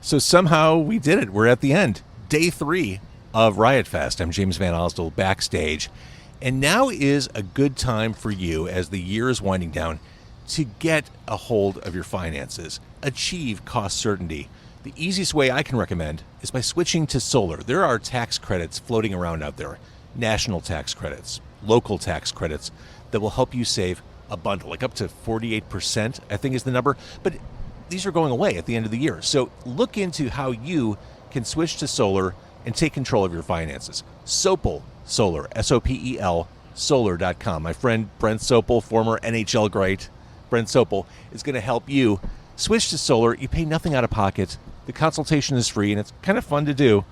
So somehow we did it. We're at the end. Day 3 of Riot Fest. I'm James Van Osdol backstage. And now is a good time for you, as the year is winding down, to get a hold of your finances. Achieve cost certainty. The easiest way I can recommend is by switching to solar. There are tax credits floating around out there. National tax credits, local tax credits that will help you save a bundle, like up to 48%, I think is the number. But these are going away at the end of the year. So look into how you can switch to solar and take control of your finances. Sopel Solar, S-O-P-E-L, solar.com. My friend Brent Sopel, former NHL great Brent Sopel, is going to help you switch to solar. You pay nothing out of pocket. The consultation is free, and it's kind of fun to do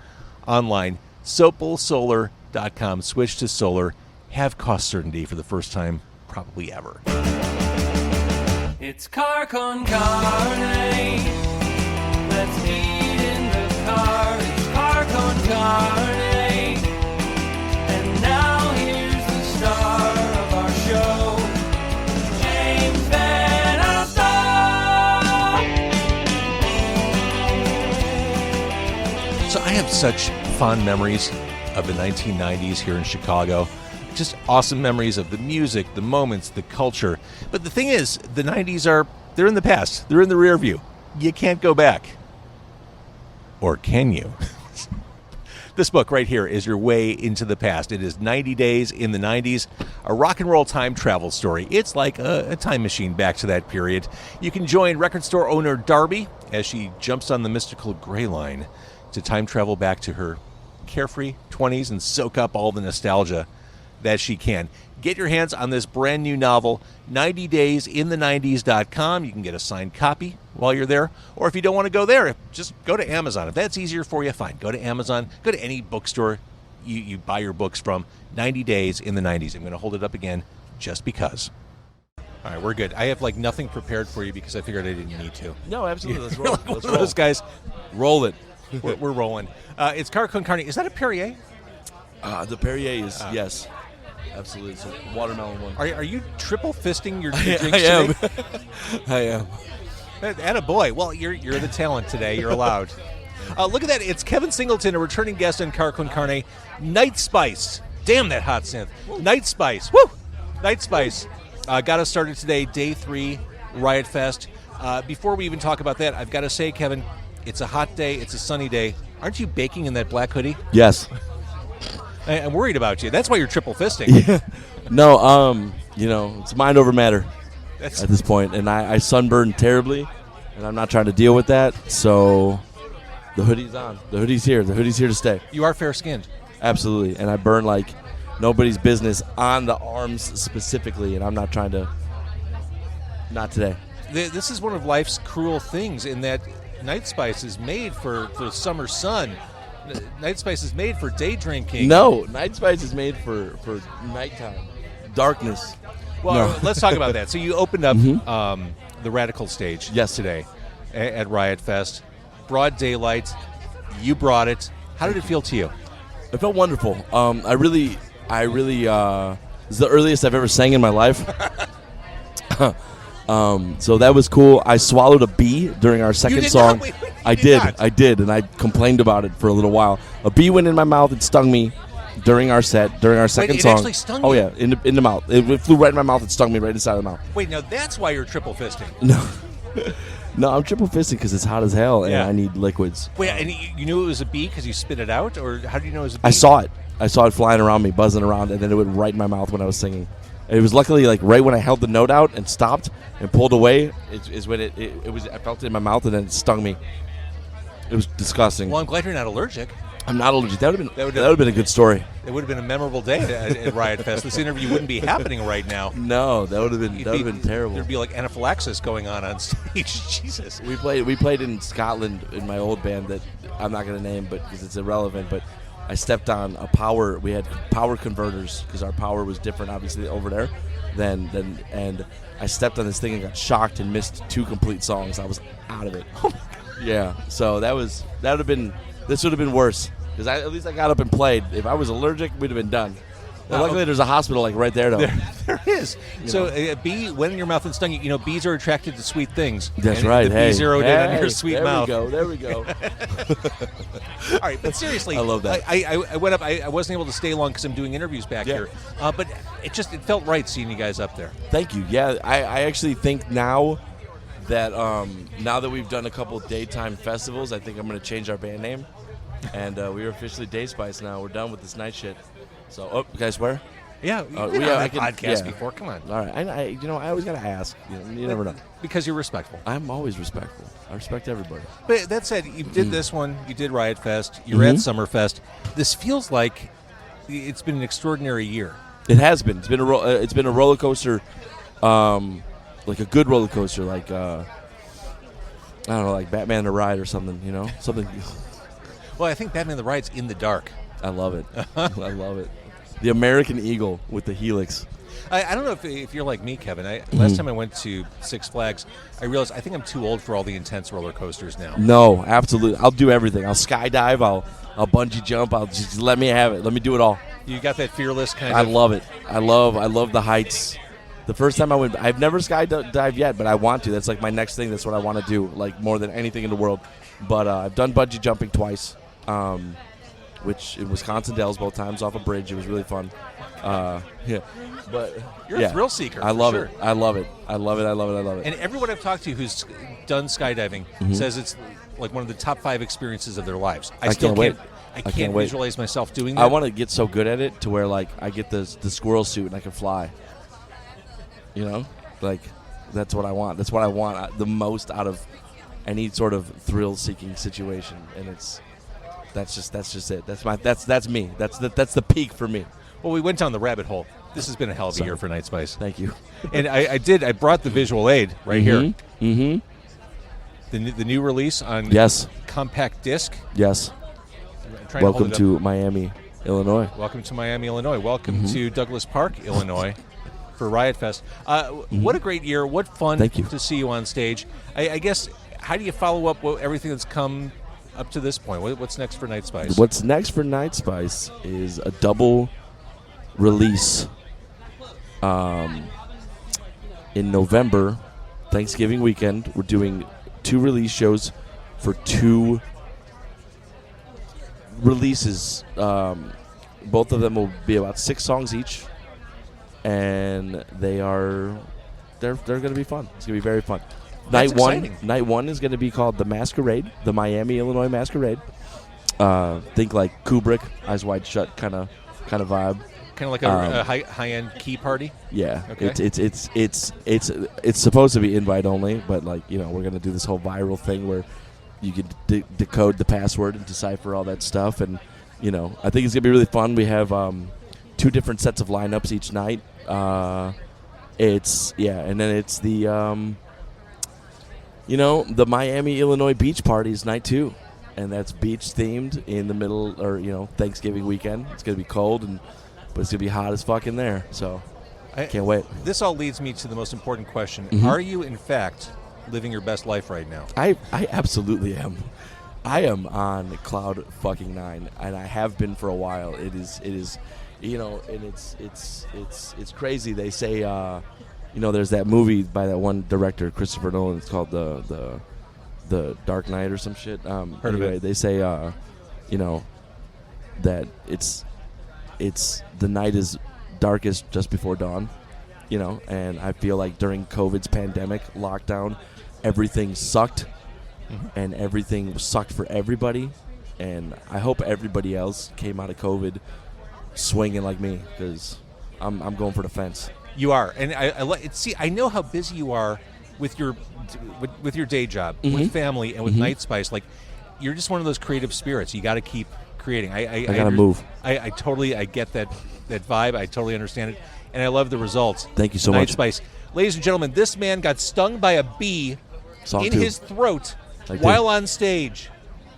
online. SopelSolar.com. Switch to solar. Have cost certainty for the first time probably ever. It's car con carne. Let's eat in the car. It's car con carne. And now here's the star of our show, James Van Osdol. So I have such fond memories of the 1990s here in Chicago. Just awesome memories of the music, the moments, the culture. But the thing is, the 90s they're in the past. They're in the rear view. You can't go back. Or can you? This book right here is your way into the past. It is 90 Days in the 90s, a rock and roll time travel story. It's like a time machine back to that period. You can join record store owner Darby as she jumps on the mystical gray line to time travel back to her carefree 20s and soak up all the nostalgia that she can. Get your hands on this brand new novel, 90daysinthe90s.com. You can get a signed copy while you're there. Or if you don't want to go there, just go to Amazon. If that's easier for you, fine. Go to Amazon. Go to any bookstore you buy your books from. 90 Days in the 90s. I'm going to hold it up again just because. All right, we're good. I have nothing prepared for you because I figured I didn't need to. No, absolutely. Let's roll. Let's roll. Those guys, Roll it. we're rolling. It's Car con Carne. Is that a Perrier? The Perrier is, yes. Absolutely. It's a watermelon one. Are you triple fisting your drinks I am. today? I am. Attaboy. Well, you're the talent today. You're allowed. Look at that. It's Kevin Singleton, a returning guest on Car con Carne. Night Spice. Damn that hot synth. Night Spice. Woo! Night Spice. Got us started today, day 3, Riot Fest. Before we even talk about that, I've got to say, Kevin, it's a hot day. It's a sunny day. Aren't you baking in that black hoodie? Yes. I'm worried about you. That's why you're triple fisting. Yeah. No, it's mind over matter at this point. And I sunburned terribly, and I'm not trying to deal with that. So the hoodie's on. The hoodie's here. The hoodie's here to stay. You are fair-skinned. Absolutely. And I burn like nobody's business on the arms specifically, and I'm not trying to. Not today. This is one of life's cruel things in that Night Spice is made for summer sun. Night Spice is made for day drinking. No, Night Spice is made for nighttime, darkness. Well, No. let's talk about that. So you opened up the Radical stage yesterday at Riot Fest. Broad daylight. You brought it. How did it feel to you? It felt wonderful. I really, this is the earliest I've ever sang in my life. So that was cool. I swallowed a bee during our second song. I did, and I complained about it for a little while. A bee went in my mouth and stung me during our set, during our second song. It actually stung you? Oh yeah, in the mouth. It flew right in my mouth and stung me right inside of the mouth. Wait, now that's why you're triple fisting. No, I'm triple fisting because it's hot as hell and I need liquids. Wait, and you knew it was a bee because you spit it out, or how do you know it was a bee? I saw it. I saw it flying around me, buzzing around, and then it went right in my mouth when I was singing. It was luckily right when I held the note out and stopped and pulled away. Is when it was. I felt it in my mouth and then it stung me. It was disgusting. Well, I'm glad you're not allergic. I'm not allergic. That would have been a good story. It would have been a memorable day at Riot Fest. This interview wouldn't be happening right now. No, that would have been terrible. There'd be anaphylaxis going on stage. Jesus. We played in Scotland in my old band that I'm not going to name, but because it's irrelevant. But I stepped on a power. We had power converters because our power was different, obviously, over there. And I stepped on this thing and got shocked and missed 2 complete songs. I was out of it. Yeah. So this would have been worse because at least I got up and played. If I was allergic, we'd have been done. Well, luckily, there's a hospital right there, though. is. So a bee went in your mouth and stung you. You know, bees are attracted to sweet things. That's and right. The bee zeroed in on your sweet mouth. There we go. All right, but seriously, I love that. I went up. I wasn't able to stay long because I'm doing interviews back here. But it felt right seeing you guys up there. Thank you. Yeah, I actually think now that we've done a couple daytime festivals, I think I'm going to change our band name, and we are officially Day Spice now. We're done with this night shit. So, you guys swear? Yeah, you've been on that podcast before. Come on. All right, I always got to ask. You never know. Because you're respectful. I'm always respectful. I respect everybody. But that said, you did this one. You did Riot Fest. You're at Summerfest. This feels like it's been an extraordinary year. It has been. It's been a roller coaster, like a good roller coaster, like I don't know, like Batman the Ride or something. You know, something. Well, I think Batman the Ride's in the dark. I love it. I love it. The American Eagle with the helix. I don't know if you're like me, Kevin. Last time I went to Six Flags, I realized I think I'm too old for all the intense roller coasters now. No, absolutely. I'll do everything. I'll skydive. I'll bungee jump. I'll just let me have it. Let me do it all. You got that fearless kind of. I love it. I love the heights. The first time I went, I've never skydived yet, but I want to. That's like my next thing. That's what I want to do, like more than anything in the world. But I've done bungee jumping twice. Which in Wisconsin Dells both times off a bridge. It was really fun. But you're a thrill seeker. I love it. I love it. And everyone I've talked to who's done skydiving says it's like one of the top 5 experiences of their lives. I still can't. I can't visualize myself doing that. I want to get so good at it to where like I get the squirrel suit and I can fly. You know, like that's what I want. That's what I want the most out of any sort of thrill-seeking situation, and that's just it. That's me. That's the peak for me. Well, we went down the rabbit hole. This has been a hell of a year for Night Spice. Thank you. And I brought the visual aid right here. Mm-hmm. The new release on compact disc. Yes. Welcome to Miami, Illinois. Welcome to Miami, Illinois. Welcome to Douglas Park, Illinois, for Riot Fest. What a great year. What fun to see you on stage. I guess, how do you follow up everything that's come up to this point? What's next for Night Spice? What's next for Night Spice is a double release in November, Thanksgiving weekend. We're doing 2 release shows for 2 releases. Both of them will be about 6 songs each, and they're going to be fun. It's going to be very fun. Night one is going to be called The Masquerade, the Miami, Illinois Masquerade. Think like Kubrick, Eyes Wide Shut kind of vibe. Kind of like a high-end key party. Yeah, okay. It's supposed to be invite only, but like we're going to do this whole viral thing where you can decode the password and decipher all that stuff, and I think it's going to be really fun. We have 2 different sets of lineups each night. And then it's the the Miami, Illinois beach party is night 2, and that's beach themed in the middle or Thanksgiving weekend. It's gonna be cold but it's gonna be hot as fuck in there. So I can't wait. This all leads me to the most important question: Are you in fact living your best life right now? I absolutely am. I am on cloud fucking 9, and I have been for a while. It is and it's crazy. They say there's that movie by that one director, Christopher Nolan. It's called the Dark Knight or some shit. Heard of it. They say that it's the night is darkest just before dawn. And I feel like during COVID's pandemic lockdown, everything sucked, and everything was sucked for everybody. And I hope everybody else came out of COVID swinging like me, because I'm going for the fence. You are, and I know how busy you are with your day job, with family, and with Night Spice. Like, you're just one of those creative spirits. You got to keep creating. I gotta move. I totally get that vibe. I totally understand it, and I love the results. Thank you so Night much, Spice. Ladies and gentlemen, this man got stung by a bee his throat while on stage.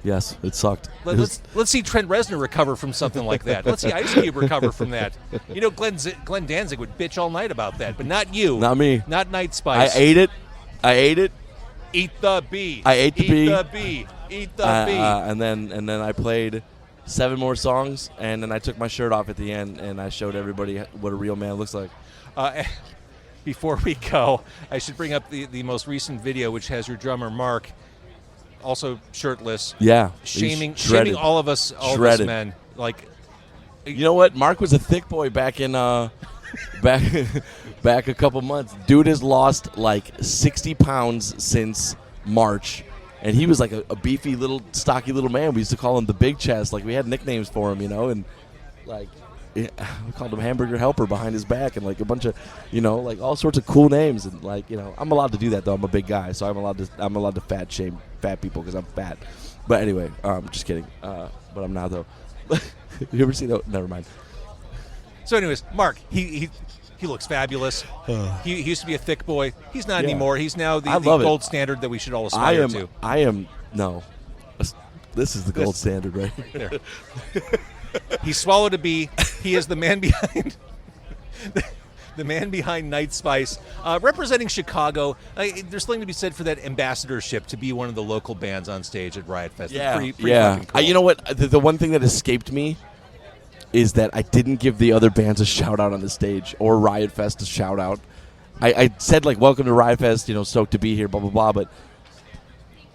Yes, it sucked. Let's see Trent Reznor recover from something like that. Let's see Ice Cube recover from that. Glenn Danzig would bitch all night about that, but not you. Not me. Not Night Spice. I ate it. Eat the bee. I ate the bee. Eat the bee. Eat the bee. And then I played 7 more songs, and then I took my shirt off at the end, and I showed everybody what a real man looks like. Before we go, I should bring up the most recent video, which has your drummer Mark, also shirtless. Yeah, shaming shredded. all of us Shredded. men. Like, you know what? Mark was a thick boy back in back a couple months. Dude has lost like 60 pounds since March, and he was like a beefy little, stocky little man. We used to call him the Big Chest. Like, we had nicknames for him, and like. We called him Hamburger Helper behind his back, and like a bunch of, like all sorts of cool names, and like I'm allowed to do that though. I'm a big guy, so I'm allowed to fat shame fat people because I'm fat. But anyway, just kidding. But I'm not though. You ever see that? Never mind. So, anyways, Mark, he looks fabulous. He used to be a thick boy. He's not anymore. He's now the gold standard that we should all aspire to. No. This is the gold standard right here. He swallowed a bee. He is the man behind the man behind Night Spice, representing Chicago. There's something to be said for that ambassadorship to be one of the local bands on stage at Riot Fest. Yeah, pretty fucking cool. You know what? The one thing that escaped me is that I didn't give the other bands a shout out on the stage or Riot Fest a shout out. I said like, "Welcome to Riot Fest," stoked to be here, blah blah blah, but.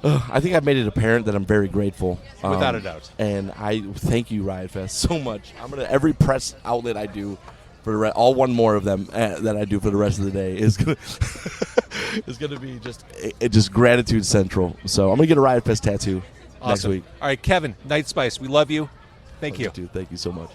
I think I've made it apparent that I'm very grateful. Without a doubt. And I thank you, Riot Fest, so much. I'm gonna every press outlet I do for all one more of them that I do for the rest of the day is gonna be just gratitude central. So I'm gonna get a Riot Fest tattoo next week. All right, Kevin, Night Spice, we love you. Thank you. Thank you so much.